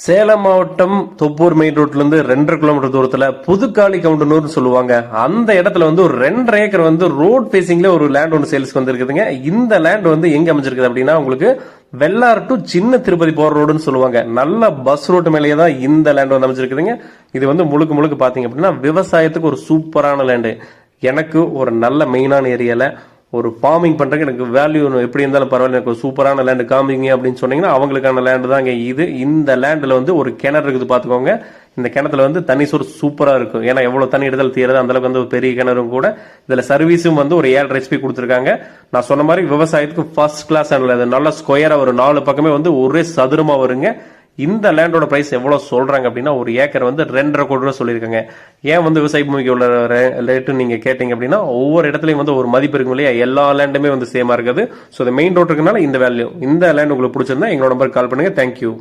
சேலம் மாவட்டம் தொப்பூர் மெயின் ரோட்ல இருந்து 2.5 கிலோமீட்டர் தூரத்துல புதுக்காளி கவுண்டனூர்னு சொல்லுவாங்க. அந்த இடத்துல வந்து ஒரு 2.5 ஏக்கர் வந்து ரோட் பேசிங்ல ஒரு லேண்ட் ஒன்று சேல்ஸ்க்கு வந்திருக்குதுங்க. இந்த லேண்ட் வந்து எங்க அமைஞ்சிருக்குது அப்படின்னா, உங்களுக்கு வெள்ளார் டு சின்ன திருப்பதி போற ரோடுன்னு சொல்லுவாங்க. நல்ல பஸ் ரோட்டு மேலேயே தான் இந்த லேண்ட் வந்து அமைஞ்சிருக்குதுங்க. இது வந்து முழுக்க பாத்தீங்க அப்படின்னா விவசாயத்துக்கு ஒரு சூப்பரான லேண்டு. எனக்கு ஒரு நல்ல மெயினான ஏரியால ஒரு ஃபார்மிங் பண்றதுக்கு எனக்கு வேல்யூ எப்படி இருந்தாலும் பரவாயில்ல, எனக்கு ஒரு சூப்பரான லேண்டு காமிங்க அப்படின்னு சொன்னீங்கன்னா அவங்களுக்கான லேண்டு தாங்க இது. இந்த லேண்டில் வந்து ஒரு கிணறு இருக்குது பார்த்துக்கோங்க. இந்த கிணத்துல வந்து தண்ணி சோர்ஸ் சூப்பரா இருக்கும். ஏன்னா எவ்வளவு தண்ணி எடுத்தாலும் தீரது அந்த அளவுக்கு வந்து ஒரு பெரிய கிணறும் கூட. இதுல சர்வீஸும் வந்து ஒரு 7.5 HP கொடுத்துருக்காங்க. நான் சொன்ன மாதிரி விவசாயத்துக்கு ஃபர்ஸ்ட் கிளாஸ் நல்ல ஸ்கொயரா ஒரு 4 பக்கமே வந்து ஒரே சதுரமா வருங்க. இந்த லேண்டோட பிரைஸ் எவ்வளவு சொல்றாங்க அப்படின்னா, ஒரு ஏக்கர் வந்து 2.5 கோடி ரூபாய் சொல்லியிருக்காங்க. ஏன் வந்து விவசாய பூமிக்கு உள்ள ரேட்டு நீங்க கேட்டீங்க அப்படின்னா, ஒவ்வொரு இடத்துலயும் வந்து ஒரு மதிப்பு இருக்கும் இல்லையா, எல்லா லேண்டுமே வந்து சேமா இருக்குது. ஸோ மெயின் ரோட் இருக்கனால இந்த வேல்யூ. இந்த லேண்ட் உங்களுக்கு பிடிச்சிருந்தா எங்களோட நம்பருக்கு கால் பண்ணுங்க. தேங்க்யூ.